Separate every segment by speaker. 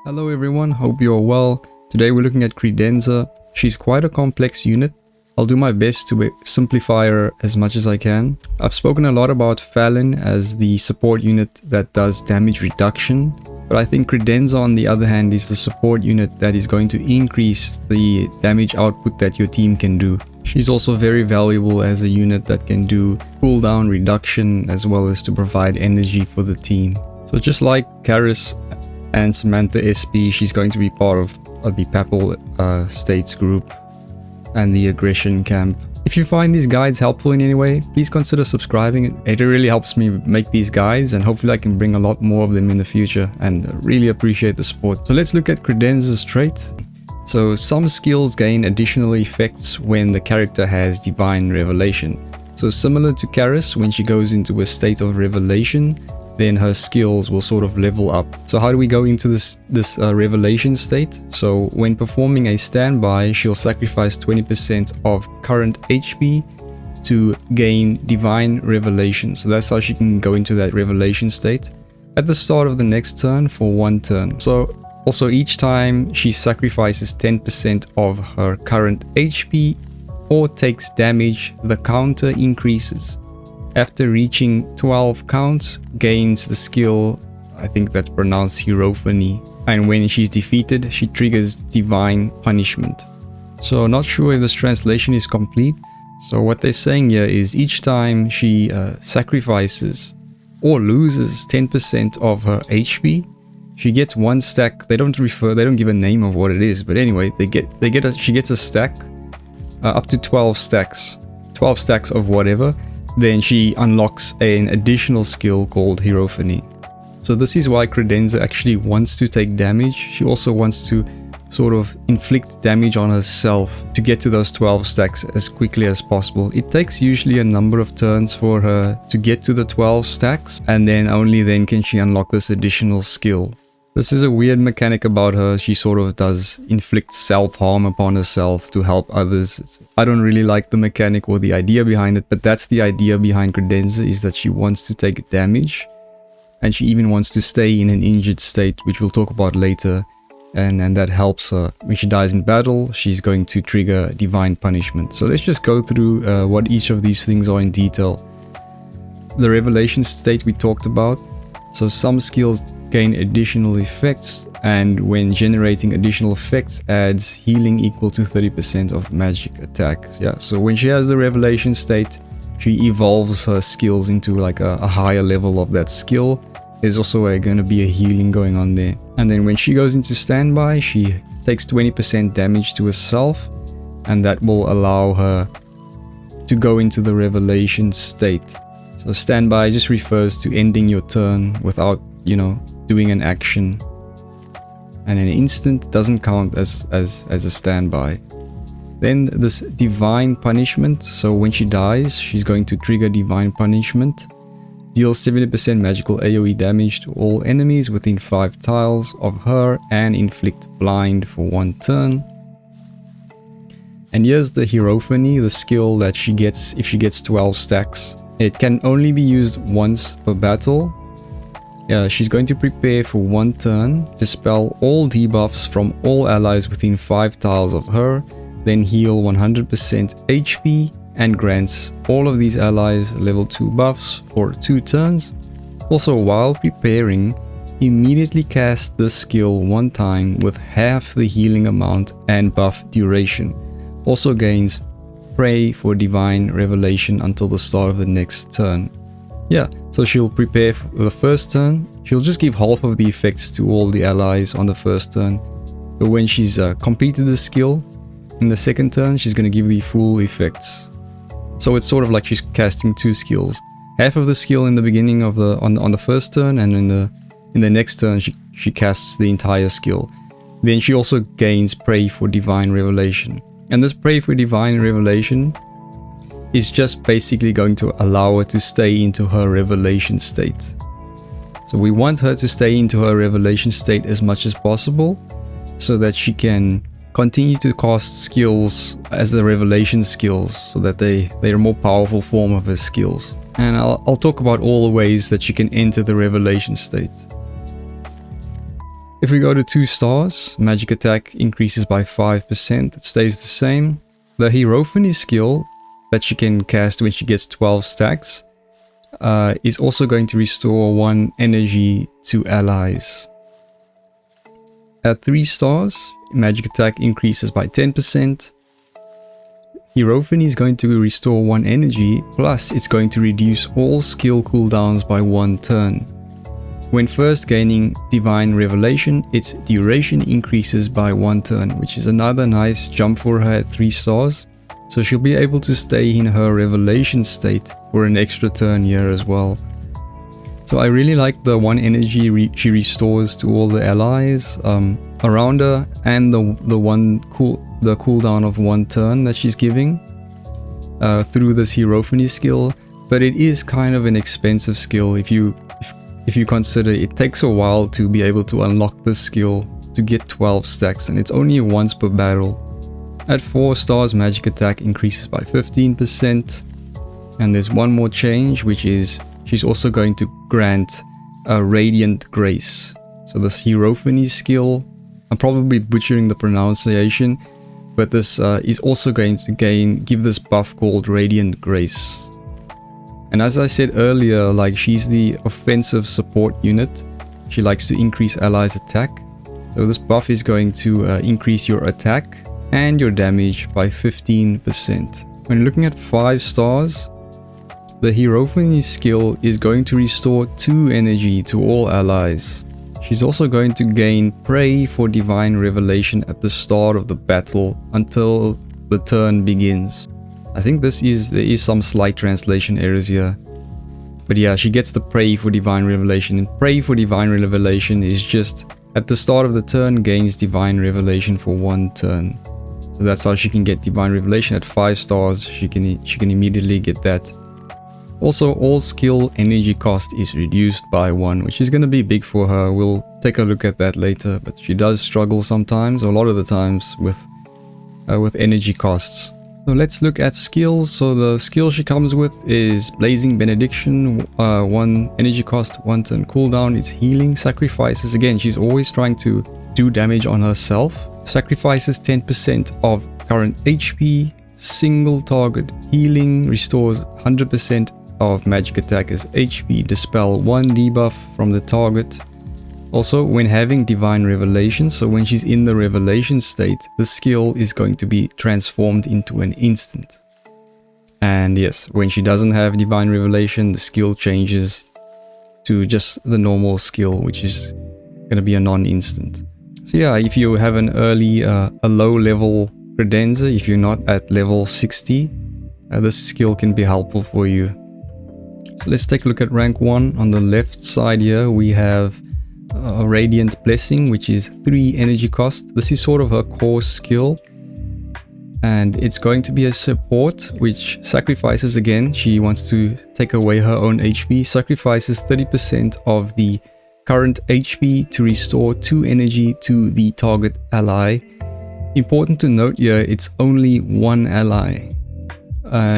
Speaker 1: Hello everyone, hope you're well. Today we're looking at Credenza. She's quite a complex unit. I'll do my best to simplify her as much as I can. I've spoken a lot about Fallon as the support unit that does damage reduction, but I think Credenza on the other hand is the support unit that is going to increase the damage output that your team can do. She's also very valuable as a unit that can do cooldown reduction as well as to provide energy for the team. So just like Karis and Samantha SP, she's going to be part of the Papal States group and the aggression camp. If you find these guides helpful in any way, please consider subscribing. It really helps me make these guides and hopefully I can bring a lot more of them in the future, and really appreciate the support. So let's look at Credenza's traits. So some skills gain additional effects when the character has divine revelation. So similar to Karis, when she goes into a state of revelation, then her skills will sort of level up. So how do we go into this revelation state? So when performing a standby, she'll sacrifice 20% of current HP to gain divine revelation. So that's how she can go into that revelation state at the start of the next turn for 1 turn. So also each time she sacrifices 10% of her current HP or takes damage, the counter increases. After reaching 12 counts, gains the skill, I think that's pronounced Hierophany, and when she's defeated, she triggers Divine Punishment. So not sure if this translation is complete. So what they're saying here is each time she sacrifices or loses 10% of her HP, she gets 1 stack. They don't give a name of what it is, but anyway, she gets a stack up to 12 stacks of whatever. Then she unlocks an additional skill called Hierophany. So this is why Credenza actually wants to take damage. She also wants to sort of inflict damage on herself to get to those 12 stacks as quickly as possible. It takes usually a number of turns for her to get to the 12 stacks, and then only then can she unlock this additional skill. This is a weird mechanic about her. She sort of does inflict self-harm upon herself to help others. I don't really like the mechanic or the idea behind it, but that's the idea behind Credenza, is that she wants to take damage, and she even wants to stay in an injured state, which we'll talk about later, and that helps her. When she dies in battle, she's going to trigger Divine Punishment. So let's just go through what each of these things are in detail. The revelation state we talked about. So some skills gain additional effects, and when generating additional effects adds healing equal to 30% of magic attacks. Yeah, so when she has the revelation state, she evolves her skills into like a higher level of that skill. There's also going to be a healing going on there. And then when she goes into standby, she takes 20% damage to herself, and that will allow her to go into the revelation state. So standby just refers to ending your turn without, doing an action, and an instant doesn't count as a standby. Then this Divine Punishment. So when she dies, she's going to trigger Divine Punishment. Deals 70% magical AoE damage to all enemies within 5 tiles of her, and inflict blind for 1 turn. And here's the Hierophany, the skill that she gets if she gets 12 stacks. It can only be used once per battle. She's going to prepare for 1 turn, dispel all debuffs from all allies within 5 tiles of her, then heal 100% HP, and grants all of these allies level 2 buffs for 2 turns. Also, while preparing, immediately cast this skill 1 time with half the healing amount and buff duration. Also gains Pray for Divine Revelation until the start of the next turn. Yeah, so she'll prepare for the first turn. She'll just give half of the effects to all the allies on the first turn. But when she's completed the skill, in the second turn, she's going to give the full effects. So it's sort of like she's casting 2 skills. Half of the skill in the beginning of on the first turn, and in the next turn she casts the entire skill. Then she also gains Pray for Divine Revelation. And this Pray for Divine Revelation is just basically going to allow her to stay into her revelation state. So we want her to stay into her revelation state as much as possible, so that she can continue to cast skills as the revelation skills, so that they're a more powerful form of her skills. And I'll talk about all the ways that you can enter the revelation state. If we go to 2 stars, magic attack increases by 5%, it stays the same. The Hierophany skill that she can cast when she gets 12 stacks is also going to restore 1 energy to allies. At 3 stars, magic attack increases by 10%. Hierophany is going to restore 1 energy, plus it's going to reduce all skill cooldowns by 1 turn. When first gaining Divine Revelation, its duration increases by 1 turn, which is another nice jump for her at 3 stars. So she'll be able to stay in her Revelation state for an extra turn here as well. So I really like the 1 energy she restores to all the allies around her, and the cooldown of 1 turn that she's giving through this Hierophany skill. But it is kind of an expensive skill if you consider it takes a while to be able to unlock this skill to get 12 stacks, and it's only once per battle. At 4 stars, magic attack increases by 15%. And there's one more change, which is she's also going to grant a Radiant Grace. So this Hierophany skill, I'm probably butchering the pronunciation, but this is also going to give this buff called Radiant Grace. And as I said earlier, like, she's the offensive support unit. She likes to increase allies' attack. So this buff is going to increase your attack and your damage by 15%. When looking at 5 stars, the Hierophany skill is going to restore 2 energy to all allies. She's also going to gain Pray for Divine Revelation at the start of the battle until the turn begins. I think there is some slight translation errors here. But yeah, she gets the Pray for Divine Revelation, and Pray for Divine Revelation is just at the start of the turn gains Divine Revelation for 1 turn. So that's how she can get Divine Revelation at 5 stars. She can immediately get that. Also, all skill energy cost is reduced by 1, which is going to be big for her. We'll take a look at that later, but she does struggle sometimes, or a lot of the times, with energy costs. So let's look at skills. So the skill she comes with is Blazing Benediction, 1 energy cost, 1 turn cooldown. It's healing, sacrifices. Again, she's always trying to do damage on herself. Sacrifices 10% of current HP, single target healing, restores 100% of magic attack as HP, dispel 1 debuff from the target. Also, when having Divine Revelation, so when she's in the Revelation state, the skill is going to be transformed into an instant. And yes, when she doesn't have Divine Revelation, the skill changes to just the normal skill, which is going to be a non-instant. So yeah, if you have an a low level Credenza, if you're not at level 60, this skill can be helpful for you. So let's take a look at rank 1. On the left side here, we have a Radiant Blessing, which is 3 energy cost. This is sort of her core skill, and it's going to be a support which sacrifices, again, she wants to take away her own HP, sacrifices 30% of the current HP to restore 2 energy to the target ally. Important to note here, it's only 1 ally.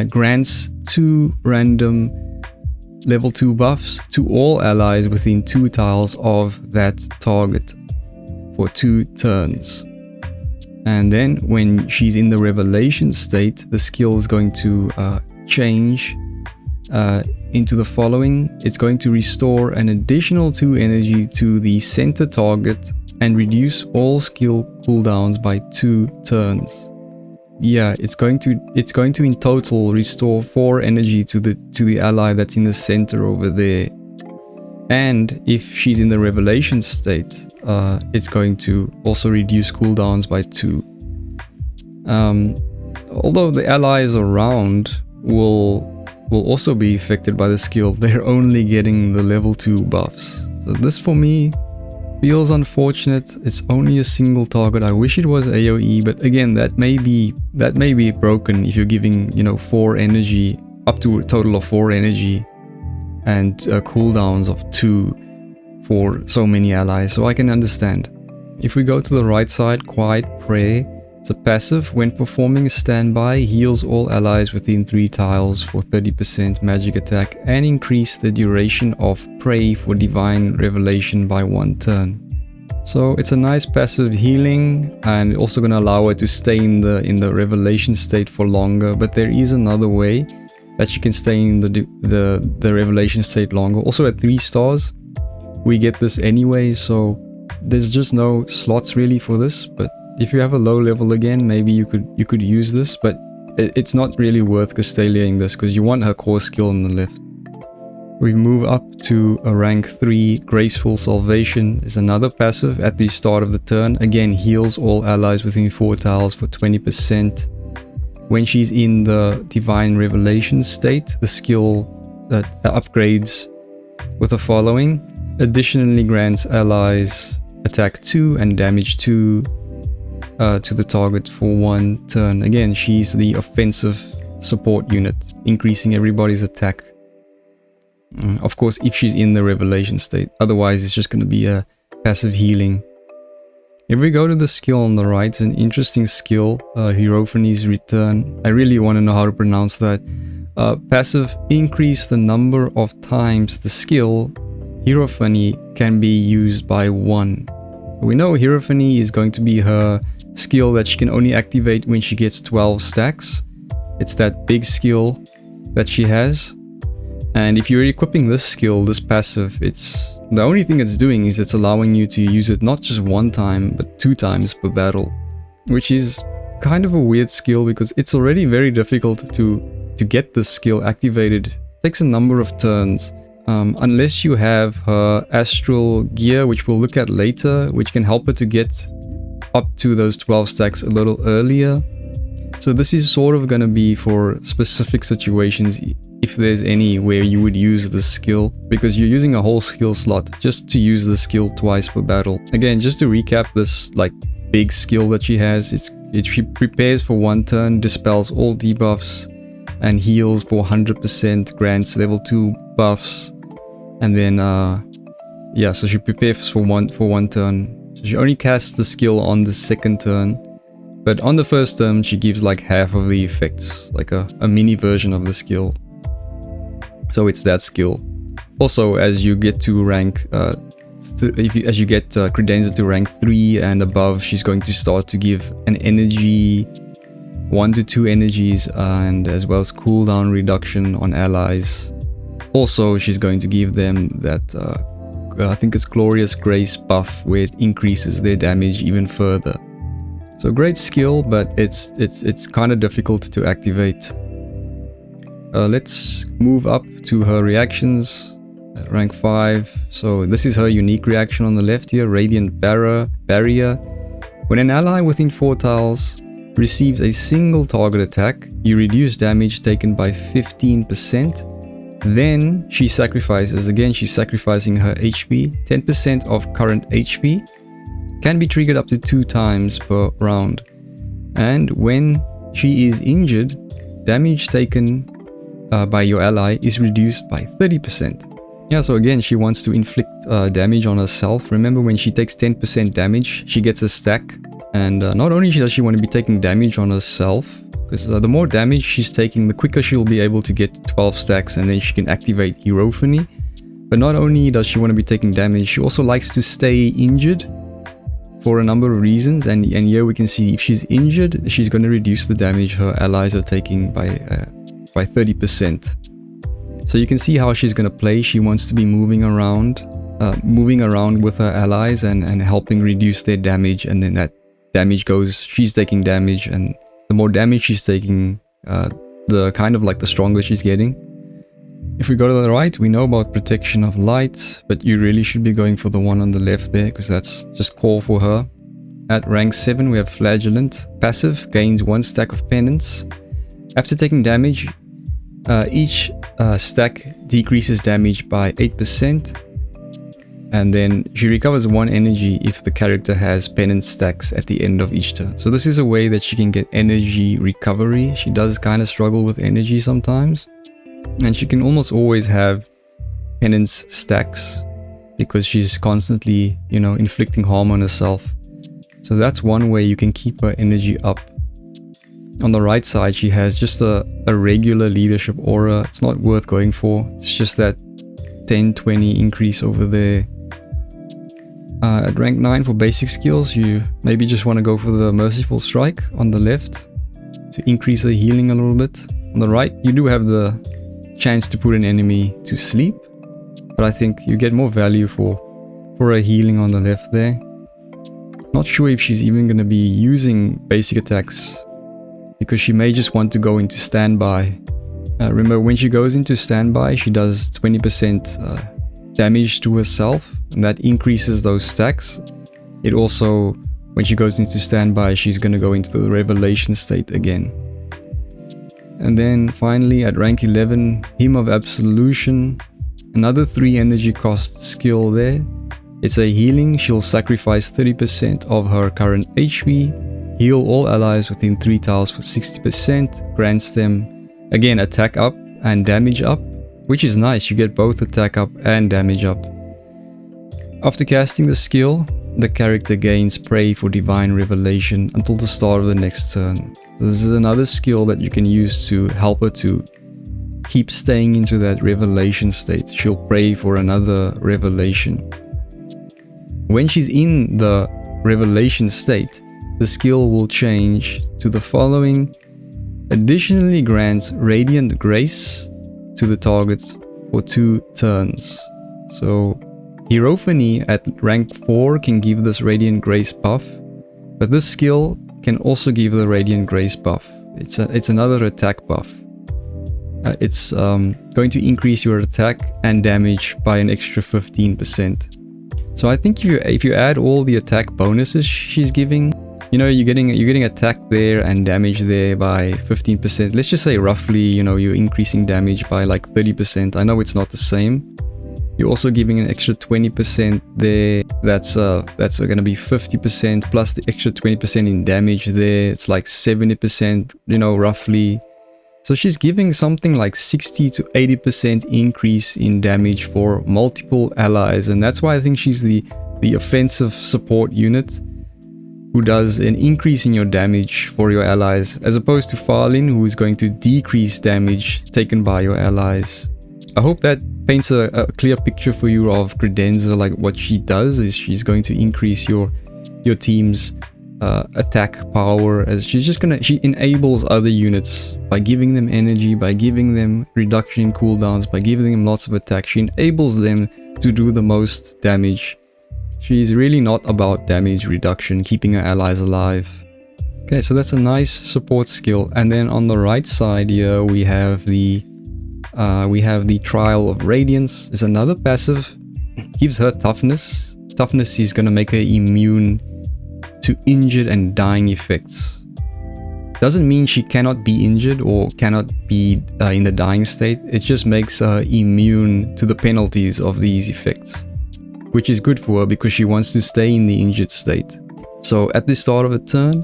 Speaker 1: Grants 2 random level 2 buffs to all allies within 2 tiles of that target for 2 turns. And then when she's in the Revelation state, the skill is going to change into the following. It's going to restore an additional 2 energy to the center target and reduce all skill cooldowns by 2 turns. Yeah, it's going to in total restore 4 energy to the ally that's in the center over there. And if she's in the Revelation state, it's going to also reduce cooldowns by 2. Although the allies around will also be affected by the skill, they're only getting the level 2 buffs. So this for me feels unfortunate. It's only a single target. I wish it was AoE, but again, that may be broken if you're giving, 4 energy, up to a total of 4 energy, and cooldowns of 2 for so many allies. So I can understand. If we go to the right side, Quiet Prayer. It's a passive. When performing a standby, heals all allies within 3 tiles for 30% magic attack and increase the duration of Pray for Divine Revelation by 1 turn. So it's a nice passive healing, and also gonna allow her to stay in the revelation state for longer. But there is another way that she can stay in the revelation state longer. Also at 3 stars, we get this anyway, so there's just no slots really for this. But if you have a low level again, maybe you could use this, but it's not really worth Castaliaing this because you want her core skill on the left. We move up to a rank 3, Graceful Salvation is another passive at the start of the turn. Again, heals all allies within 4 tiles for 20%. When she's in the Divine Revelation state, the skill that upgrades with the following. Additionally grants allies attack 2 and damage 2 to the target for 1 turn. Again, she's the offensive support unit, increasing everybody's attack. Of course, if she's in the revelation state. Otherwise, it's just going to be a passive healing. If we go to the skill on the right, it's an interesting skill, Hierophany's Return. I really want to know how to pronounce that. Passive, increase the number of times the skill Hierophany can be used by 1. We know Hierophany is going to be her skill that she can only activate when she gets 12 stacks. It's that big skill that she has. And if you're equipping this skill, this passive, it's the only thing it's doing is it's allowing you to use it not just 1 time, but 2 times per battle. Which is kind of a weird skill because it's already very difficult to get this skill activated. It takes a number of turns. Unless you have her astral gear, which we'll look at later, which can help her to get up to those 12 stacks a little earlier. So this is sort of going to be for specific situations, if there's any where you would use this skill, because you're using a whole skill slot just to use the skill twice per battle. Again, just to recap this like big skill that she has, she prepares for 1 turn, dispels all debuffs, and heals for 100%, grants level 2 buffs, and then yeah, so she prepares for one turn. So she only casts the skill on the 2nd turn, but on the 1st turn she gives like half of the effects, like a mini version of the skill. So it's that skill. Also, as you get to rank as you get Credenza to rank 3 and above, she's going to start to give an energy, 1 to 2 energies, and as well as cooldown reduction on allies. Also, she's going to give them that, I think it's Glorious Grace buff, where it increases their damage even further. So great skill, but it's kind of difficult to activate. Let's move up to her reactions, rank 5. So this is her unique reaction on the left here, Radiant Barrier. When an ally within 4 tiles receives a single target attack, you reduce damage taken by 15%. Then she sacrifices, again she's sacrificing her HP, 10% of current HP, can be triggered up to 2 times per round. And when she is injured, damage taken by your ally is reduced by 30%. Yeah, so again, she wants to inflict damage on herself. Remember, when she takes 10% damage, she gets a stack. And not only does she want to be taking damage on herself, because the more damage she's taking, the quicker she'll be able to get 12 stacks, and then she can activate Hierophany. But not only does she want to be taking damage, she also likes to stay injured for a number of reasons. And here we can see if she's injured, she's going to reduce the damage her allies are taking by 30%. So you can see how she's going to play. She wants to be moving around with her allies and helping reduce their damage, and then that damage goes, she's taking damage, and the more damage she's taking, the kind of like the stronger she's getting. If we go to the right, we know about Protection of Light, but you really should be going for the one on the left there, because that's just core for her. At rank 7 we have Flagellant. Passive, gains 1 stack of penance. After taking damage, each stack decreases damage by 8%, and then she recovers 1 energy if the character has penance stacks at the end of each turn. So this is a way that she can get energy recovery. She does kind of struggle with energy sometimes, and she can almost always have penance stacks because she's constantly, you know, inflicting harm on herself. So that's one way you can keep her energy up. On the right side, she has just a regular leadership aura. It's not worth going for. It's just that 10-20 increase over there. At rank 9 for basic skills, you maybe just want to go for the Merciful Strike on the left to increase the healing a little bit. On the right, you do have the chance to put an enemy to sleep, but I think you get more value for a healing on the left there. Not sure if she's even going to be using basic attacks, because she may just want to go into standby. Remember, when she goes into standby, she does 20% damage to herself, and that increases those stacks. It also, when she goes into standby, she's going to go into the revelation state again. And then finally at rank 11, Hymn of Absolution, another 3 energy cost skill there. It's a healing. She'll sacrifice 30% of her current HP, heal all allies within 3 tiles for 60%, grants them again attack up and damage up, which is nice. You get both attack up and damage up. After casting the skill, the character gains Pray for Divine Revelation until the start of the next turn. So this is another skill that you can use to help her to keep staying into that revelation state. She'll pray for another revelation. When she's in the revelation state, the skill will change to the following. Additionally grants Radiant Grace to the target for 2 turns. So Hierophany at rank 4 can give this Radiant Grace buff, but this skill can also give the Radiant Grace buff. It's another attack buff. It's going to increase your attack and damage by an extra 15%. So I think if you add all the attack bonuses she's giving, you know, you're getting attack there and damage there by 15%. Let's just say roughly, you know, you're increasing damage by like 30%. I know it's not the same. You're also giving an extra 20% there. That's going to be 50% plus the extra 20% in damage there. It's like 70%, you know, roughly. So she's giving something like 60 to 80% increase in damage for multiple allies, and that's why I think she's the offensive support unit who does an increase in your damage for your allies, as opposed to Farlin, who is going to decrease damage taken by your allies. I hope that paints a clear picture for you of Credenza. Like, what she does is she's going to increase your team's attack power, as she enables other units by giving them energy, by giving them reduction in cooldowns, by giving them lots of attack. She enables them to do the most damage. She's really not about damage reduction, keeping her allies alive. Okay, so that's a nice support skill. And then on the right side here we have the Trial of Radiance. It's another passive. Gives her toughness. Toughness is gonna make her immune to injured and dying effects. Doesn't mean she cannot be injured or cannot be in the dying state. It just makes her immune to the penalties of these effects, which is good for her because she wants to stay in the injured state. So at the start of a turn,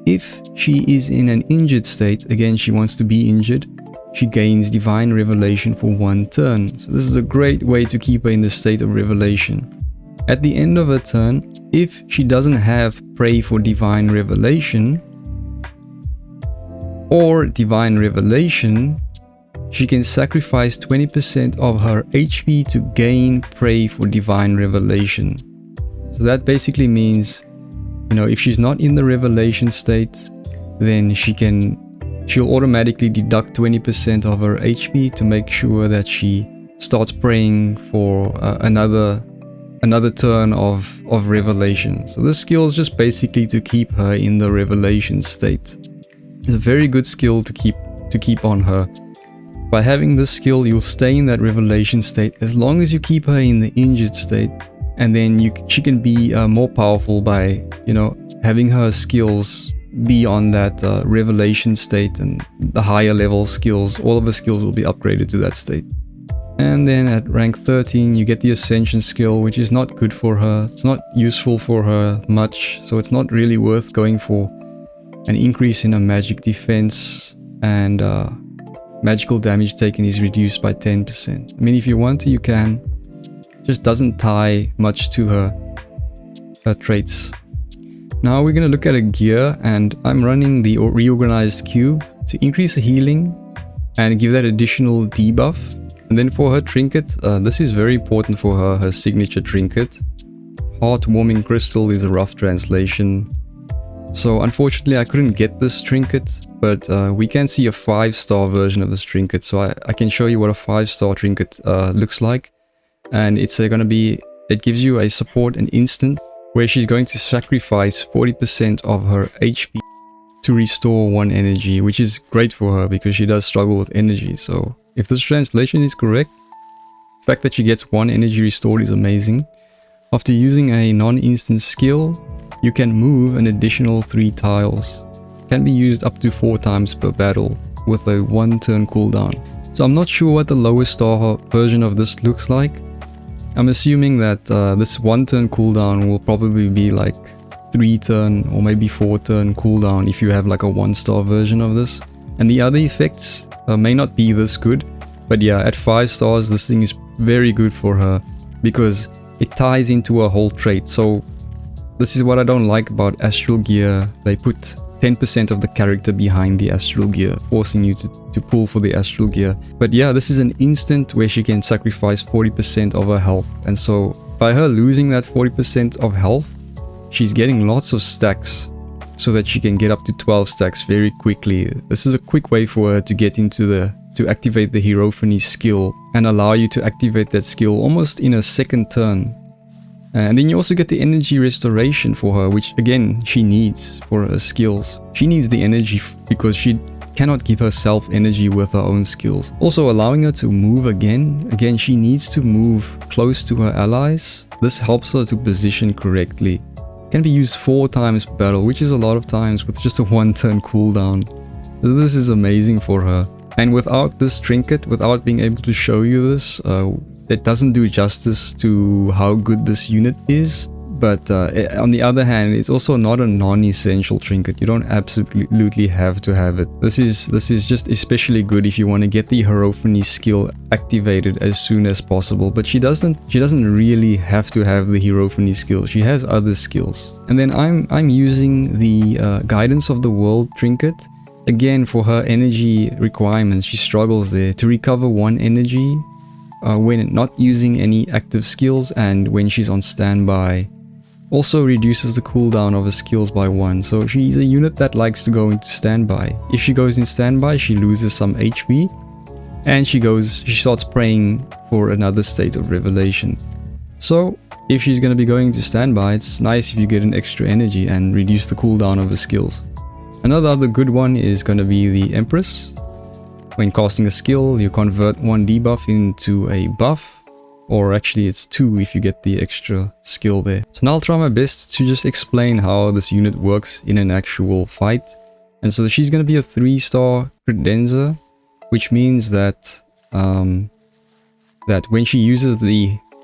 Speaker 1: if she is in an injured state, again she wants to be injured, she gains Divine Revelation for 1 turn. So this is a great way to keep her in the state of revelation. At the end of her turn, if she doesn't have Pray for Divine Revelation or Divine Revelation, she can sacrifice 20% of her HP to gain Pray for Divine Revelation. So that basically means, you know, if she's not in the revelation state, then she'll automatically deduct 20% of her HP to make sure that she starts praying for another turn of revelation. So this skill is just basically to keep her in the revelation state. It's a very good skill to keep on her. By having this skill, you'll stay in that revelation state as long as you keep her in the injured state, and then she can be more powerful by, you know, having her skills be on that revelation state, and the higher level skills, all of her skills will be upgraded to that state. And then at rank 13 you get the Ascension skill, which is not good for her. It's not useful for her much, so it's not really worth going for. An increase in her magic defense, and magical damage taken is reduced by 10%. I mean, if you want to, you can. Just doesn't tie much to her traits. Now we're going to look at a gear, and I'm running the Reorganized Cube to increase the healing and give that additional debuff. And then for her trinket, this is very important for her signature trinket. Heartwarming Crystal is a rough translation. So unfortunately I couldn't get this trinket, but we can see a 5-star version of this trinket. So I can show you what a 5-star trinket looks like. And it's gonna be, it gives you a support and instant where she's going to sacrifice 40% of her HP to restore 1 energy, which is great for her because she does struggle with energy. So if this translation is correct, the fact that she gets 1 energy restored is amazing. After using a non-instant skill, you can move an additional 3 tiles. It can be used up to 4 times per battle with a 1-turn cooldown. So I'm not sure what the lowest star version of this looks like. I'm assuming that this 1-turn cooldown will probably be like 3-turn or maybe 4-turn cooldown if you have like a 1-star version of this. And the other effects may not be this good, but yeah, at 5 stars this thing is very good for her because it ties into a whole trait. So this is what I don't like about Astral Gear. They put 10% of the character behind the Astral Gear, forcing you to pull for the Astral Gear. But yeah, this is an instant where she can sacrifice 40% of her health. And so by her losing that 40% of health, she's getting lots of stacks so that she can get up to 12 stacks very quickly. This is a quick way for her to get into to activate the Hierophany skill and allow you to activate that skill almost in a second turn. And then you also get the energy restoration for her, which again she needs for her skills. She needs the energy because she cannot give herself energy with her own skills. Also allowing her to move again. Again, she needs to move close to her allies. This helps her to position correctly. Can be used 4 times per battle, which is a lot of times with just a 1-turn cooldown. This is amazing for her. And without this trinket, without being able to show you this, it doesn't do justice to how good this unit is. But on the other hand, it's also not a non-essential trinket. You don't absolutely have to have it. This is just especially good if you want to get the Hierophany skill activated as soon as possible. But she doesn't really have to have the Hierophany skill. She has other skills. And then I'm using the Guidance of the World trinket. Again, for her energy requirements, she struggles there to recover 1 energy when not using any active skills and when she's on standby. Also reduces the cooldown of her skills by 1, so she's a unit that likes to go into standby. If she goes in standby, she loses some HP and she starts praying for another state of revelation. So if she's going to be going to standby, it's nice if you get an extra energy and reduce the cooldown of her skills. Another other good one is going to be the Empress. When casting a skill, you convert 1 debuff into a buff. Or actually it's 2 if you get the extra skill there. So now I'll try my best to just explain how this unit works in an actual fight. And so she's going to be a 3-star Credenza, which means that that when she uses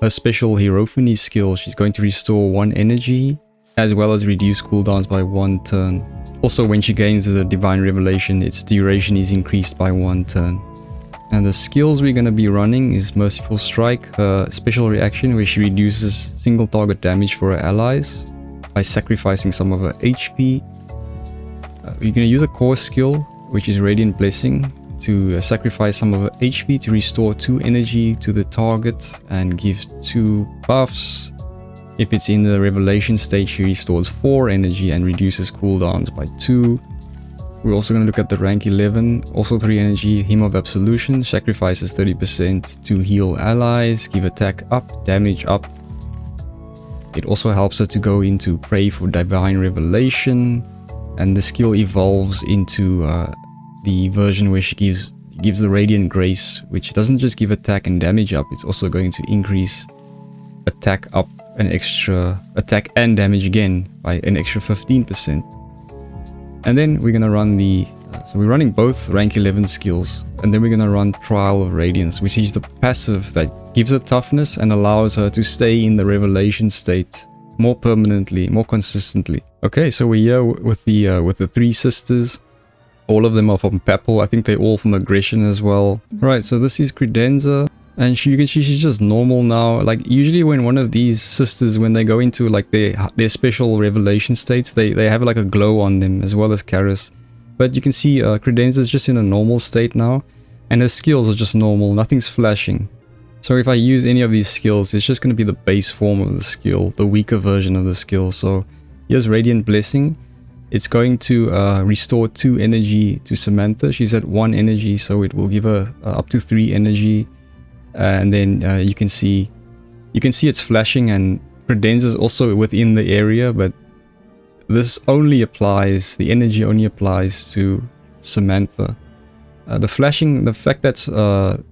Speaker 1: her special Hierophany skill, she's going to restore 1 energy as well as reduce cooldowns by 1 turn. Also, when she gains the Divine Revelation, its duration is increased by 1 turn. And the skills we're going to be running is Merciful Strike, her special reaction where she reduces single target damage for her allies by sacrificing some of her HP. We're going to use a core skill, which is Radiant Blessing, to sacrifice some of her HP to restore 2 energy to the target and give 2 buffs. If it's in the Revelation stage, she restores 4 energy and reduces cooldowns by 2. We're also going to look at the rank 11, also 3 energy, Hymn of Absolution, sacrifices 30% to heal allies, give attack up, damage up. It also helps her to go into Pray for Divine Revelation, and the skill evolves into the version where she gives the Radiant Grace, which doesn't just give attack and damage up, it's also going to increase attack up an extra, attack and damage again by an extra 15%. And then we're gonna run so we're running both rank 11 skills, and then we're gonna run Trial of Radiance, which is the passive that gives her toughness and allows her to stay in the Revelation state more permanently, more consistently. Okay, so we're here with the 3 sisters. All of them are from Papal. I think they're all from Aggression as well. Right, so this is Credenza. And you can see she's just normal now. Like usually when one of these sisters, when they go into like their special revelation states, they have like a glow on them, as well as Karis. But you can see Credenza is just in a normal state now, and her skills are just normal, nothing's flashing. So if I use any of these skills, it's just going to be the base form of the skill, the weaker version of the skill. So here's Radiant Blessing. It's going to restore 2 energy to Samantha. She's at 1 energy, so it will give her up to 3 energy. And then you can see it's flashing, and Credenza is also within the area, but this only applies, the energy only applies to Samantha. The flashing, the fact that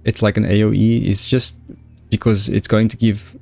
Speaker 1: it's like an AoE is just because it's going to give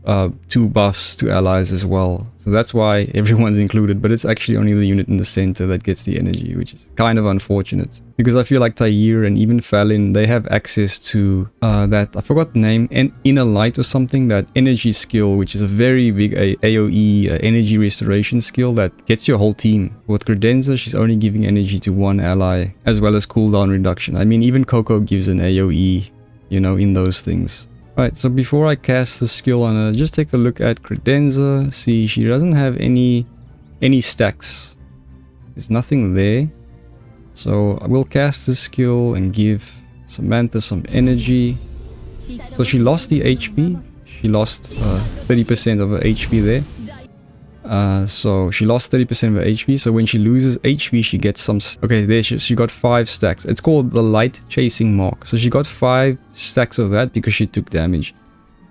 Speaker 1: 2 buffs to allies as well. So that's why everyone's included, but it's actually only the unit in the center that gets the energy, which is kind of unfortunate. Because I feel like Tyr and even Fallin, they have access to that, I forgot the name, Inner Light or something, that energy skill, which is a very big AoE energy restoration skill that gets your whole team. With Credenza, she's only giving energy to 1 ally, as well as cooldown reduction. I mean, even Coco gives an AoE, you know, in those things. Alright, so before I cast the skill on her, just take a look at Credenza. See, she doesn't have any stacks. There's nothing there. So I will cast the skill and give Samantha some energy. So she lost the HP. She lost 30% of her HP there. So she lost 30% of her HP. So when she loses HP, she gets some... Okay, there she got 5 stacks. It's called the Light Chasing Mark. So she got 5 stacks of that because she took damage.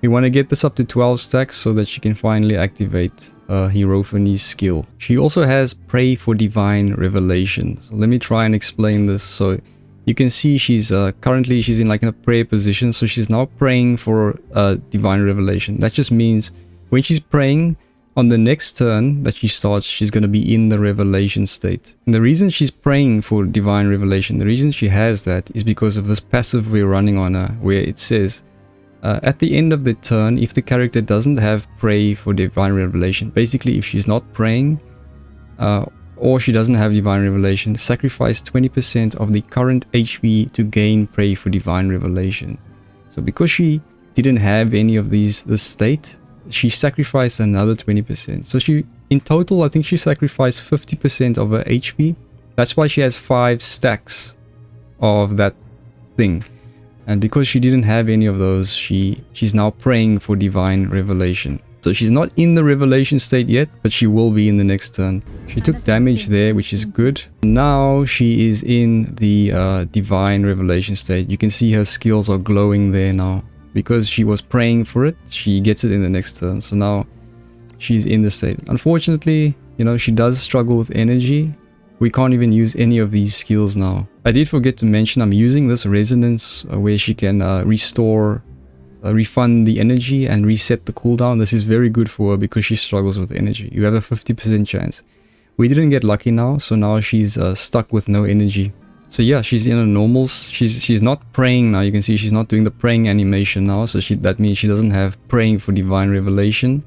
Speaker 1: We want to get this up to 12 stacks so that she can finally activate Hierophany's skill. She also has Pray for Divine Revelation. So let me try and explain this. So you can see she's currently she's in like a prayer position. So she's now praying for Divine Revelation. That just means when she's praying, on the next turn that she starts, she's going to be in the revelation state. And the reason she's praying for divine revelation, the reason she has that is because of this passive we're running on her, where it says, at the end of the turn, if the character doesn't have pray for divine revelation, basically if she's not praying, or she doesn't have divine revelation, sacrifice 20% of the current HP to gain pray for divine revelation. So because she didn't have any of this state, she sacrificed another 20%. So she, in total, I think she sacrificed 50% of her HP. That's why she has 5 stacks of that thing. And because she didn't have any of those, she's now praying for divine revelation. So she's not in the revelation state yet, but she will be in the next turn. She took damage there, which is good. Now she is in the divine revelation state. You can see her skills are glowing there now. Because she was praying for it, she gets it in the next turn. So now she's in the state. Unfortunately, you know, she does struggle with energy. We can't even use any of these skills now. I did forget to mention I'm using this resonance where she can refund the energy and reset the cooldown. This is very good for her because she struggles with energy. You have a 50% chance. We didn't get lucky now, so now she's stuck with no energy. So yeah, she's in a normal, she's not praying now. You can see she's not doing the praying animation now. So that means she doesn't have praying for divine revelation.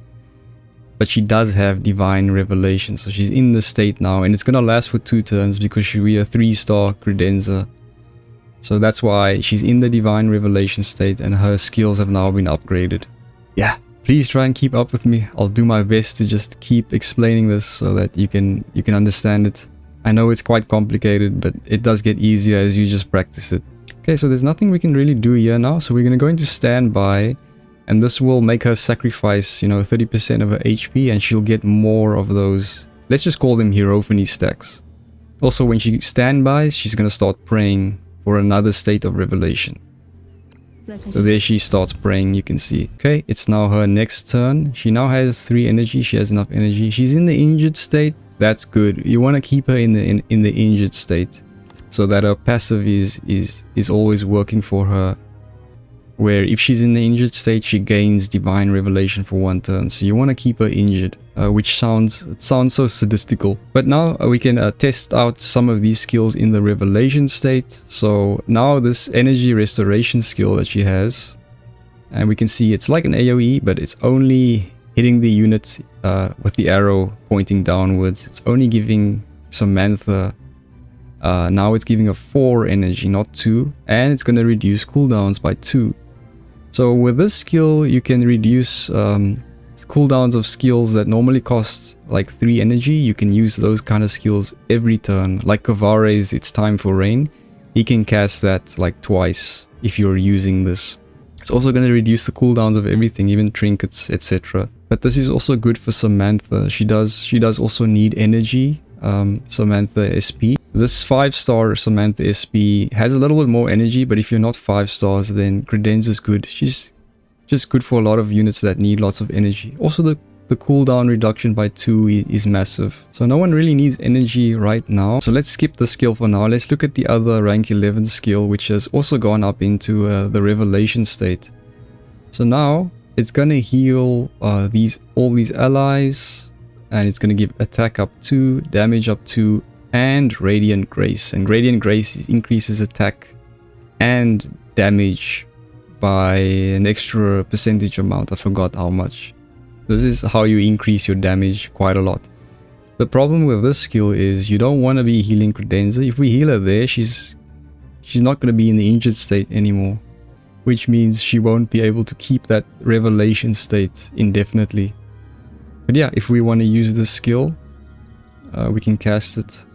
Speaker 1: But she does have divine revelation. So she's in the state now. And it's going to last for 2 turns because she'll be a 3-star Credenza. So that's why she's in the divine revelation state and her skills have now been upgraded. Yeah, please try and keep up with me. I'll do my best to just keep explaining this so that you can understand it. I know it's quite complicated, but it does get easier as you just practice it. Okay, so there's nothing we can really do here now. So we're going to go into standby, and this will make her sacrifice, you know, 30% of her HP, and she'll get more of those. Let's just call them Hierophany stacks. Also, when she standbys, she's going to start praying for another state of revelation. So there she starts praying, you can see. Okay, it's now her next turn. She now has 3 energy. She has enough energy. She's in the injured state. That's good. You want to keep her in the injured state so that her passive is always working for her. Where if she's in the injured state, she gains divine revelation for 1 turn. So you want to keep her injured, which sounds so sadistical. But now we can test out some of these skills in the revelation state. So now this energy restoration skill that she has, and we can see it's like an AoE, but it's only hitting the unit with the arrow pointing downwards. It's only giving Samantha, now it's giving her 4 energy, not 2, and it's going to reduce cooldowns by 2. So with this skill, you can reduce cooldowns of skills that normally cost like 3 energy. You can use those kind of skills every turn. Like Kavare's It's Time for Rain, he can cast that like twice if you're using this. It's also going to reduce the cooldowns of everything, even trinkets, etc. But this is also good for Samantha. She does also need energy. Samantha SP. This 5-star Samantha SP has a little bit more energy, but if you're not 5 stars, then Credenza is good. She's just good for a lot of units that need lots of energy. Also, the cooldown reduction by 2 is massive. So no one really needs energy right now. So let's skip the skill for now. Let's look at the other rank 11 skill, which has also gone up into the revelation state. So now it's gonna heal all these allies, and it's gonna give attack up 2, damage up 2, and Radiant Grace. And Radiant Grace increases attack and damage by an extra percentage amount. I forgot how much. This is how you increase your damage quite a lot. The problem with this skill is you don't want to be healing Credenza. If we heal her there, she's not going to be in the injured state anymore, which means she won't be able to keep that revelation state indefinitely. But yeah, if we want to use this skill, we can cast it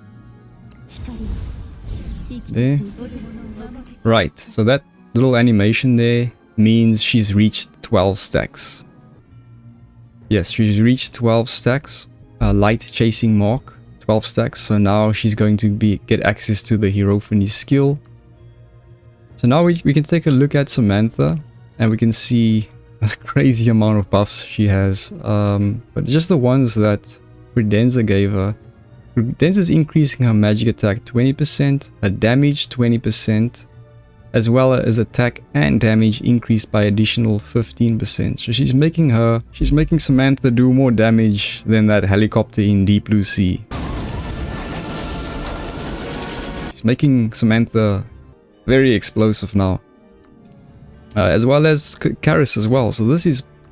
Speaker 1: there. Right, so that little animation there means she's reached 12 stacks. Yes, she's reached 12 stacks. Light chasing mark, 12 stacks. So now she's going to get access to the Hierophany skill. So now we can take a look at Samantha, and we can see a crazy amount of buffs she has. But just the ones that Credenza gave her. Credenza is increasing her magic attack 20%, her damage 20%, as well as attack and damage increased by additional 15%. So she's making Samantha do more damage than that helicopter in Deep Blue Sea. She's making Samantha very explosive now. As well as Karis as well. So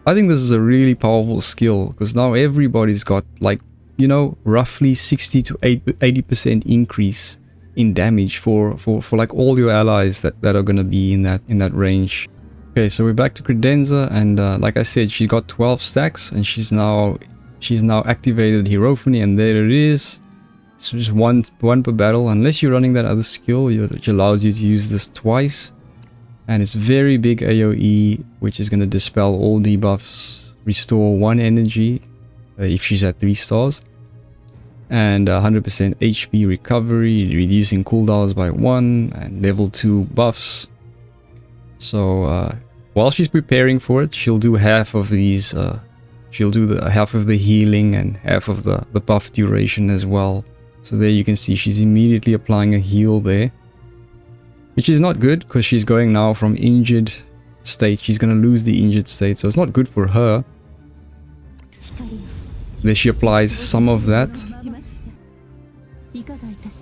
Speaker 1: I think this is a really powerful skill, because now everybody's got, like, you know, roughly 60 to 80% increase in damage for like all your allies that are gonna be in that range. Okay, so we're back to Credenza, and like I said, she got 12 stacks, and she's now activated Hierophany, and there it is. So just one per battle, unless you're running that other skill, which allows you to use this twice. And it's very big AoE, which is gonna dispel all debuffs, restore 1 energy if she's at 3 stars. And 100% HP recovery, reducing cooldowns by 1, and level 2 buffs. So while she's preparing for it, she'll do half of these. She'll do half of the healing and half of the buff duration as well. So there you can see she's immediately applying a heal there, which is not good because she's going now from injured state. She's going to lose the injured state, so it's not good for her. There she applies some of that.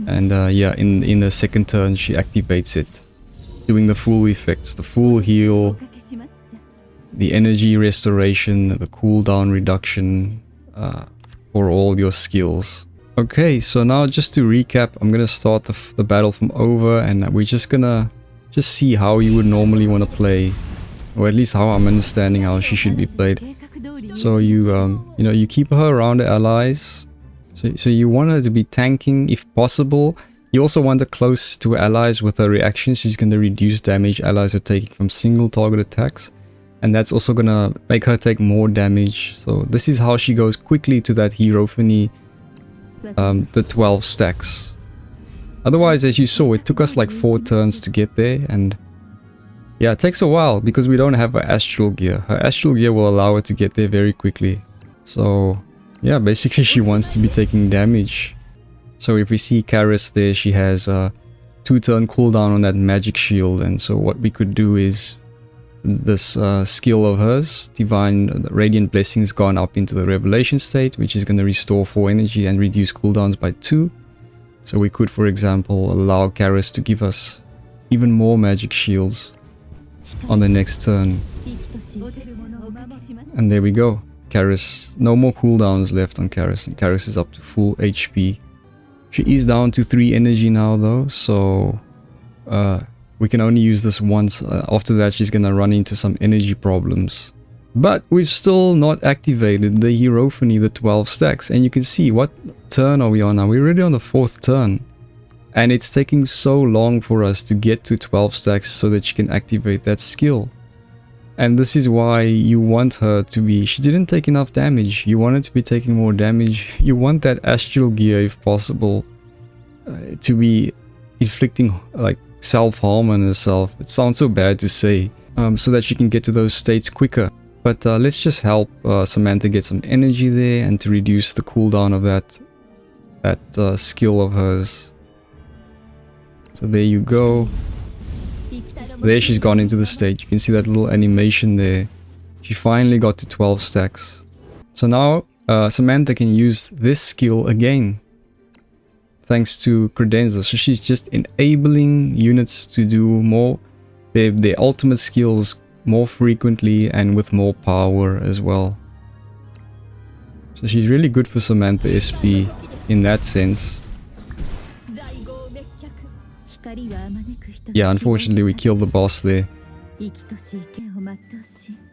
Speaker 1: And yeah, in the second turn she activates it, doing the full effects, the full heal, the energy restoration, the cooldown reduction for all your skills. Okay, so now just to recap, I'm gonna start the battle from over, and we're just gonna see how you would normally want to play, or at least how I'm understanding how she should be played. So you keep her around the allies. So you want her to be tanking if possible. You also want her close to allies with her reaction. She's going to reduce damage allies are taking from single target attacks. And that's also going to make her take more damage. So this is how she goes quickly to that Hierophany, the 12 stacks. Otherwise, as you saw, it took us like 4 turns to get there. And yeah, it takes a while because we don't have her astral gear. Her astral gear will allow her to get there very quickly. So yeah, basically she wants to be taking damage. So if we see Karis there, she has a 2-turn cooldown on that magic shield. And so what we could do is this skill of hers, Divine Radiant Blessings, gone up into the Revelation state, which is going to restore 4 energy and reduce cooldowns by 2. So we could, for example, allow Karis to give us even more magic shields on the next turn. And there we go. Karis, no more cooldowns left on Karis, and Karis is up to full HP. She is down to 3 energy now though, so we can only use this once. After that she's gonna run into some energy problems. But we've still not activated the Hierophany, the 12 stacks, and you can see, what turn are we on now? We're already on the 4th turn. And it's taking so long for us to get to 12 stacks so that she can activate that skill. And this is why you want her to be... She didn't take enough damage. You want her to be taking more damage. You want that astral gear, if possible, to be inflicting like self-harm on herself. It sounds so bad to say. So that she can get to those states quicker. But let's just help Samantha get some energy there and to reduce the cooldown of that skill of hers. So there you go. There she's gone into the state. You can see that little animation there. She finally got to 12 stacks. So now Samantha can use this skill again, thanks to Credenza. So she's just enabling units to do more their ultimate skills more frequently and with more power as well. So she's really good for Samantha SP in that sense. Yeah, unfortunately we killed the boss there.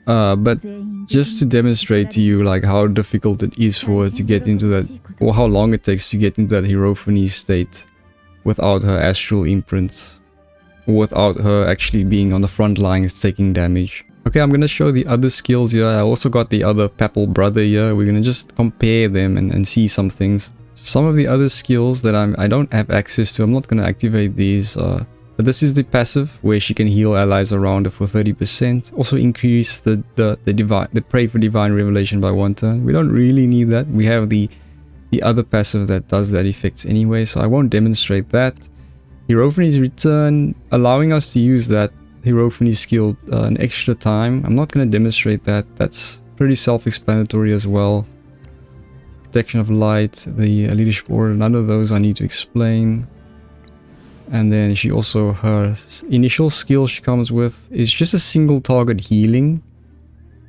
Speaker 1: But just to demonstrate to you like how difficult it is for her to get into that, or how long it takes to get into that hierophany state without her astral imprint, or without her actually being on the front lines taking damage. Okay, I'm gonna show the other skills here. I also got the other Papal brother here. We're gonna just compare them and see some things. Some of the other skills that I don't have access to, I'm not gonna activate these. But this is the passive where she can heal allies around her for 30%. Also increase the pray for divine revelation by 1 turn. We don't really need that. We have the other passive that does that effects anyway, so I won't demonstrate that. Hierophany's return, allowing us to use that hierophany skill an extra time. I'm not going to demonstrate that. That's pretty self-explanatory as well. Protection of light, the leadership order, none of those I need to explain. And then she also, her initial skill she comes with is just a single target healing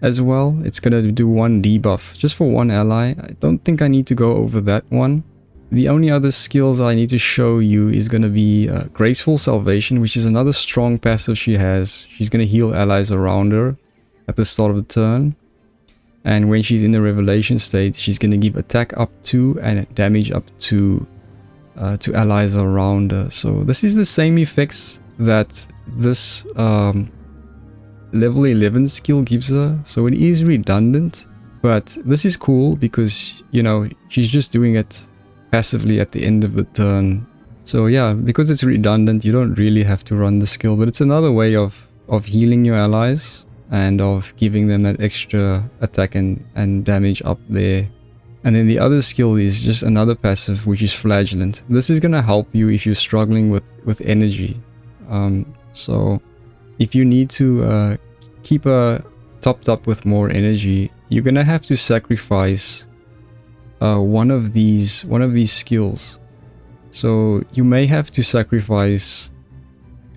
Speaker 1: as well. It's gonna do 1 debuff just for 1 ally. I don't think I need to go over that one. The only other skills I need to show you is gonna be Graceful Salvation, which is another strong passive she has. She's gonna heal allies around her at the start of the turn. And when she's in the revelation state, she's gonna give attack up to and damage up to allies around her. So this is the same effects that this level 11 skill gives her. So it is redundant, but this is cool because, you know, she's just doing it passively at the end of the turn. So yeah, because it's redundant, you don't really have to run the skill, but it's another way of healing your allies and of giving them that extra attack and damage up there. And then the other skill is just another passive, which is Flagellant. This is going to help you if you're struggling with energy. So if you need to keep her topped up with more energy, you're going to have to sacrifice one of these skills. So you may have to sacrifice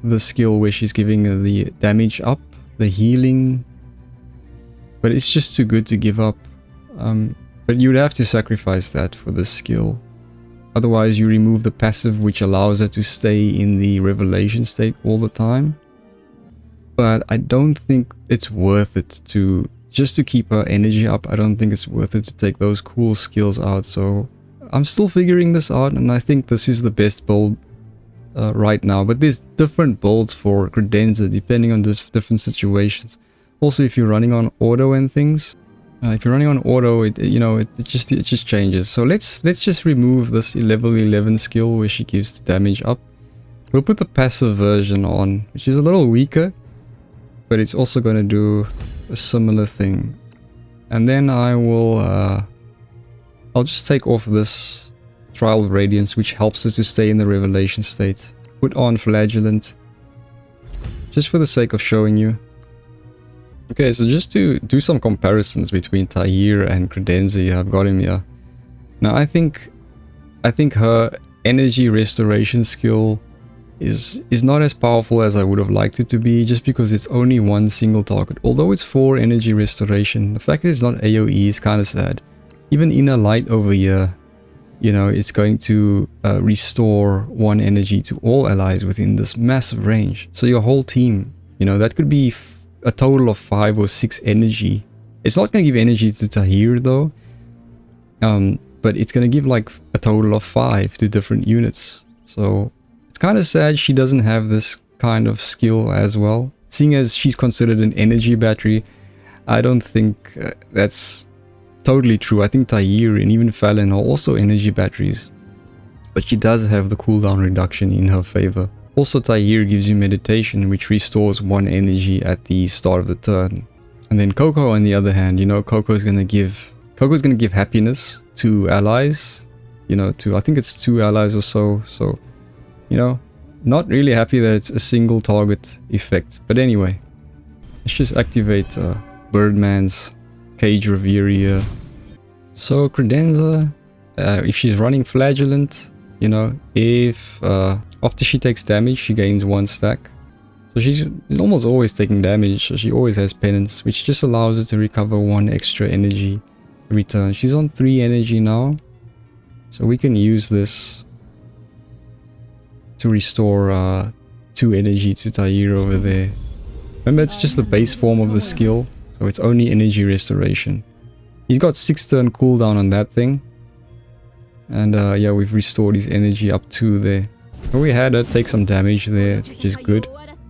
Speaker 1: the skill where she's giving the damage up, the healing, but it's just too good to give up. But you'd have to sacrifice that for this skill. Otherwise you remove the passive which allows her to stay in the revelation state all the time. But I don't think it's worth it to just to keep her energy up. I don't think it's worth it to take those cool skills out. So I'm still figuring this out, and I think this is the best build right now. But there's different builds for Credenza depending on different situations. Also, if you're running on auto and things, if you're running on auto, it just changes. So let's just remove this level 11 skill where she gives the damage up. We'll put the passive version on, which is a little weaker, but it's also going to do a similar thing. And then I'll just take off this Trial of Radiance, which helps her to stay in the revelation state. Put on Flagellant, just for the sake of showing you. Okay, so just to do some comparisons between Tahir and Credenza, I've got him here. Now I think her energy restoration skill is not as powerful as I would have liked it to be, just because it's only 1 single target. Although it's 4 energy restoration, the fact that it's not AoE is kind of sad. Even Inner Light over here, you know, it's going to restore 1 energy to all allies within this massive range. So your whole team, you know, that could be a total of 5 or 6 energy. It's not going to give energy to Tahir though, but it's going to give like a total of 5 to different units. So it's kind of sad she doesn't have this kind of skill as well. seeing as she's considered an energy battery, I don't think that's totally true. I think Tyr and even Fallon are also energy batteries, but she does have the cooldown reduction in her favor. Also, Tyr gives you meditation, which restores 1 energy at the start of the turn. And then Coco, on the other hand, you know, Coco's gonna give happiness to allies, you know, to, I think it's 2 allies or so. So, you know, not really happy that it's a single target effect. But anyway, let's just activate Birdman's Cage Reverie. So Credenza, if she's running Flagellant, you know, if after she takes damage, she gains 1 stack. So she's almost always taking damage, so she always has Penance, which just allows her to recover 1 extra energy every turn. She's on 3 energy now, so we can use this to restore 2 energy to Tyr over there. Remember, it's just the base form of the skill, so it's only energy restoration. He's got 6 turn cooldown on that thing. And yeah, we've restored his energy up to there. But we had her take some damage there, which is good.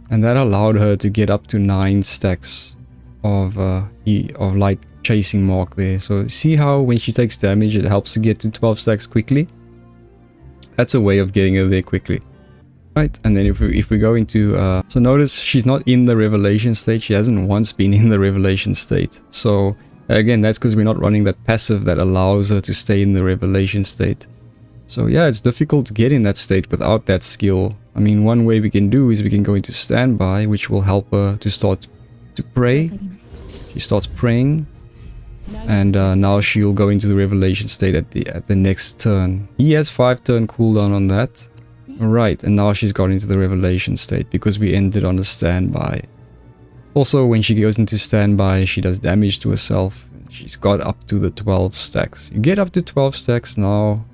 Speaker 1: And that allowed her to get up to 9 stacks of light chasing mark there. So see how when she takes damage, it helps to get to 12 stacks quickly? That's a way of getting her there quickly. Right, and then if we go into... so notice she's not in the revelation state. She hasn't once been in the revelation state. So again, that's because we're not running that passive that allows her to stay in the revelation state. So yeah, it's difficult to get in that state without that skill. I mean, one way we can do is we can go into standby, which will help her to start to pray. She starts praying, and now she'll go into the revelation state at the next turn. He has 5 turn cooldown on that. Right, and now she's got into the revelation state because we ended on a standby. Also, when she goes into standby, she does damage to herself. She's got up to the 12 stacks. You get up to 12 stacks now.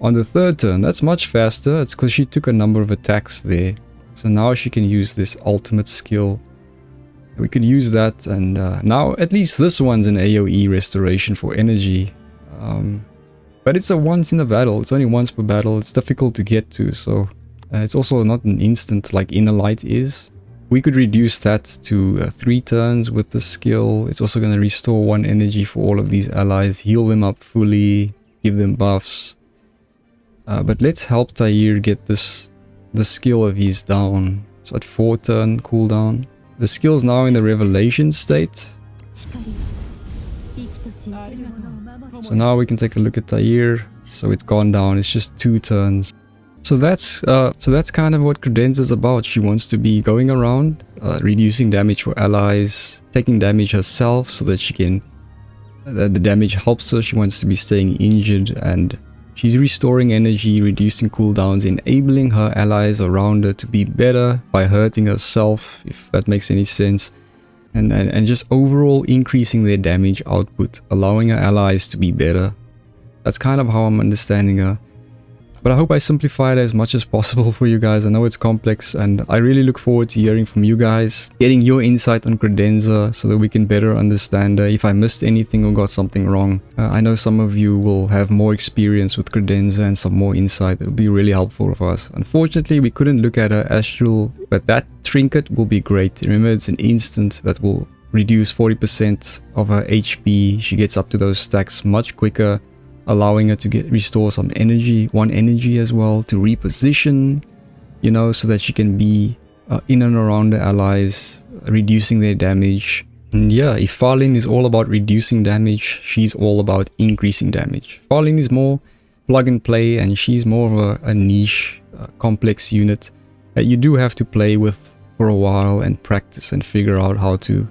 Speaker 1: On the 3rd turn, that's much faster. It's because she took a number of attacks there. So now she can use this ultimate skill. We could use that, and now at least this one's an AoE restoration for energy. But it's a once in a battle. It's only once per battle. It's difficult to get to, so it's also not an instant like Inner Light is. We could reduce that to 3 turns with the skill. It's also going to restore 1 energy for all of these allies, heal them up fully, give them buffs. But let's help Tyr get the skill of his down. So at 4 turn cooldown. The skill's now in the revelation state. So now we can take a look at Tyr. So it's gone down, it's just 2 turns. So that's kind of what Credenza's about. She wants to be going around, reducing damage for allies, taking damage herself so that she can, the damage helps her. She wants to be staying injured, and she's restoring energy, reducing cooldowns, enabling her allies around her to be better by hurting herself, if that makes any sense. And just overall increasing their damage output, allowing her allies to be better. That's kind of how I'm understanding her. But I hope I simplified it as much as possible for you guys. I know it's complex, and I really look forward to hearing from you guys, getting your insight on Credenza so that we can better understand her. If I missed anything or got something wrong, I know some of you will have more experience with Credenza and some more insight. It would be really helpful for us. Unfortunately, we couldn't look at her astral, but that trinket will be great. Remember, it's an instant that will reduce 40% of her HP. She gets up to those stacks much quicker, allowing her to restore some energy, 1 energy as well, to reposition, you know, so that she can be in and around the allies, reducing their damage. And yeah, if Farlin is all about reducing damage, she's all about increasing damage. Farlin is more plug and play, and she's more of a niche, complex unit that you do have to play with for a while and practice and figure out how to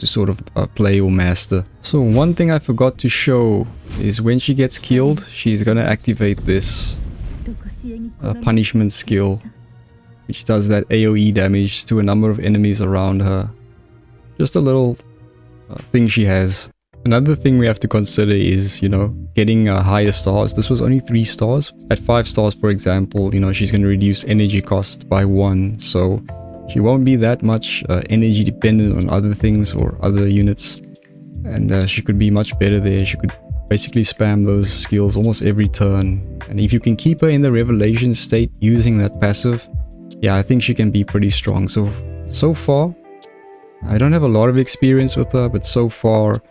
Speaker 1: sort of play or master. So one thing I forgot to show is when she gets killed, she's gonna activate this punishment skill, which does that AoE damage to a number of enemies around her. Just a little thing she has. Another thing we have to consider is, you know, getting higher stars. This was only 3 stars. At 5 stars, for example, you know, she's gonna reduce energy cost by 1. So she won't be that much energy dependent on other things or other units, and she could be much better there. She could basically spam those skills almost every turn, and if you can keep her in the revelation state using that passive, yeah, I think she can be pretty strong. So So far, I don't have a lot of experience with her, but so far,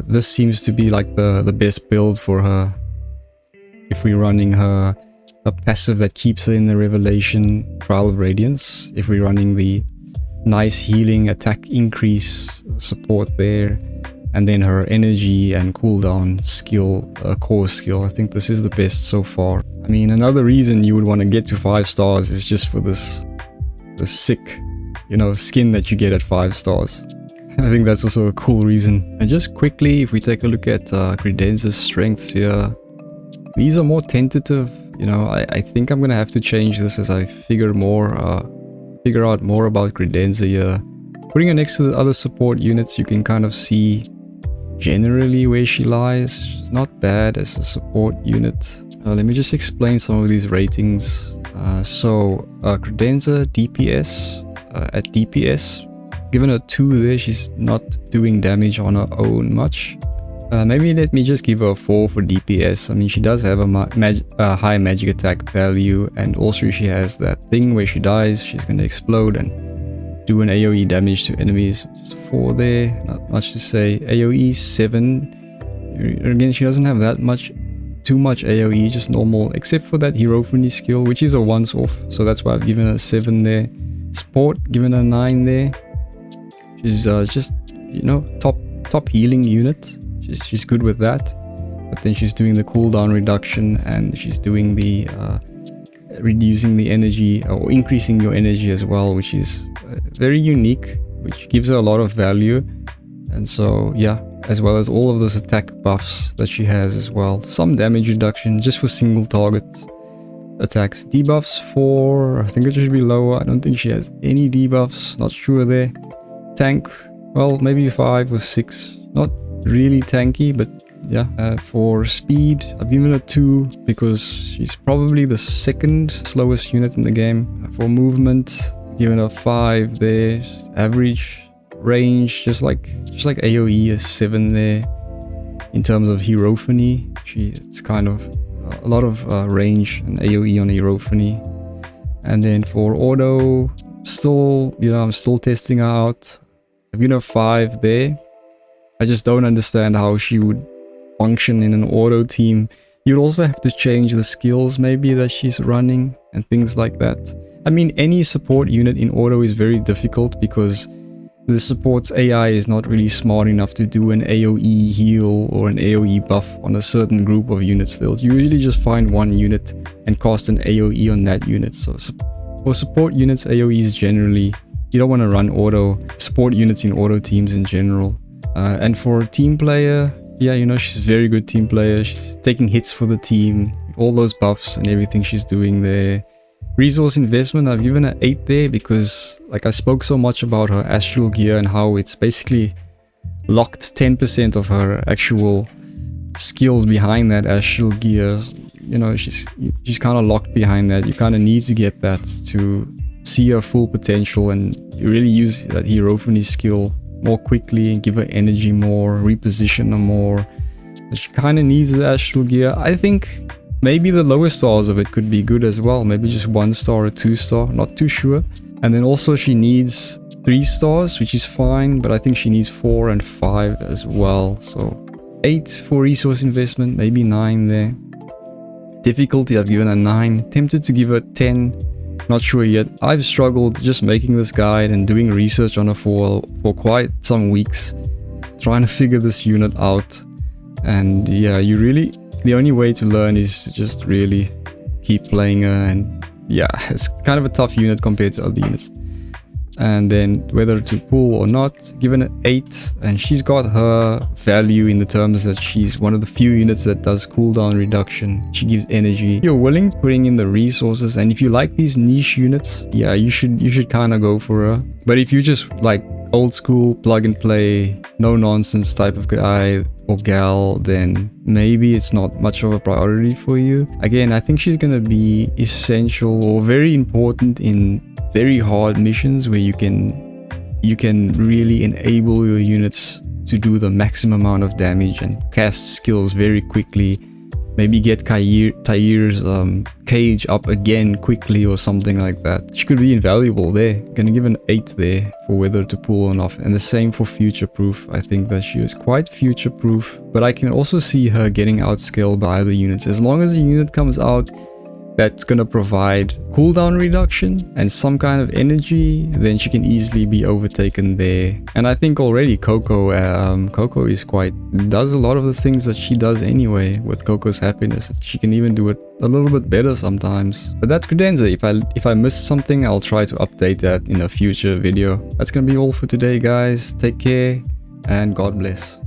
Speaker 1: this seems to be like the best build for her. If we're running her a passive that keeps her in the Revelation, Trial of Radiance, if we're running the nice healing attack increase support there, and then her energy and cooldown skill, core skill, I think this is the best so far. I mean, another reason you would want to get to 5 stars is just for this sick, you know, skin that you get at 5 stars. I think that's also a cool reason. And just quickly, if we take a look at Credenza Strengths here, these are more tentative. You know, I think I'm gonna have to change this as I figure out more about Credenza here. Putting her next to the other support units, you can kind of see generally where she lies. She's not bad as a support unit. Let me just explain some of these ratings. Credenza DPS, at DPS, given her 2 there, she's not doing damage on her own much. Maybe let me just give her a 4 for DPS. I mean, she does have a high magic attack value, and also she has that thing where she dies, she's gonna explode and do an AoE damage to enemies. Just 4 there, not much to say. AoE 7. Again, she doesn't have that too much AoE, just normal, except for that Hierophany skill, which is a once-off, so that's why I've given her 7 there. Support, given her 9 there. She's just, you know, top healing unit. She's good with that. But then she's doing the cooldown reduction, and she's doing the reducing the energy or increasing your energy as well, which is very unique, which gives her a lot of value. And so yeah, as well as all of those attack buffs that she has as well. Some damage reduction just for single target attacks. Debuffs 4, I think it should be lower. I don't think she has any debuffs, not sure there. Tank, well, maybe 5 or 6. Not really tanky, but yeah. For speed, I've given her 2 because she's probably the second slowest unit in the game. For movement, given her 5 there. Average range, just like AoE, is 7 there. In terms of Hierophany, it's kind of a lot of range and AoE on Hierophany. And then for auto, still, you know, I'm still testing her out. I've given her 5 there. I just don't understand how she would function in an auto team. You'd also have to change the skills maybe that she's running and things like that. I mean, any support unit in auto is very difficult because the support's AI is not really smart enough to do an AoE heal or an AoE buff on a certain group of units. They'll usually just find one unit and cast an AoE on that unit. So for support units, AoEs generally, you don't want to run auto support units in auto teams in general. And for a team player, yeah, you know, she's a very good team player. She's taking hits for the team, all those buffs and everything she's doing there. Resource investment, I've given her 8 there because, like, I spoke so much about her astral gear and how it's basically locked 10% of her actual skills behind that astral gear. You know, she's kind of locked behind that. You kind of need to get that to see her full potential and really use that Hierophany skill more quickly and give her energy more, reposition her more. But she kind of needs the astral gear. I think maybe the lower stars of it could be good as well. Maybe just 1 star or 2 star, not too sure. And then also she needs 3 stars, which is fine, but I think she needs 4 and 5 as well. So 8 for resource investment, maybe 9 there. Difficulty, I've given her 9. Tempted to give her 10. Not sure yet. I've struggled just making this guide and doing research on her for quite some weeks, trying to figure this unit out. And yeah, the only way to learn is to just really keep playing her, and yeah, it's kind of a tough unit compared to other units. And then whether to pull or not, given an 8, and she's got her value in the terms that she's one of the few units that does cooldown reduction. She gives energy. If you're willing to putting in the resources, and if you like these niche units, yeah, you should kind of go for her. But if you just like old school plug and play, no nonsense type of guy or gal, then maybe it's not much of a priority for you. Again, I think she's gonna be essential or very important in very hard missions where you can really enable your units to do the maximum amount of damage and cast skills very quickly Maybe get Tair's cage up again quickly or something like that. She could be invaluable there. Gonna give an 8 there for whether to pull on off. And the same for future proof. I think that she is quite future proof. But I can also see her getting outscaled by other units. As long as a unit comes out that's gonna provide cooldown reduction and some kind of energy, then she can easily be overtaken there. And I think already Coco does a lot of the things that she does anyway with Coco's happiness. She can even do it a little bit better sometimes. But that's Credenza. If I missed something, I'll try to update that in a future video. That's gonna be all for today, guys. Take care and God bless.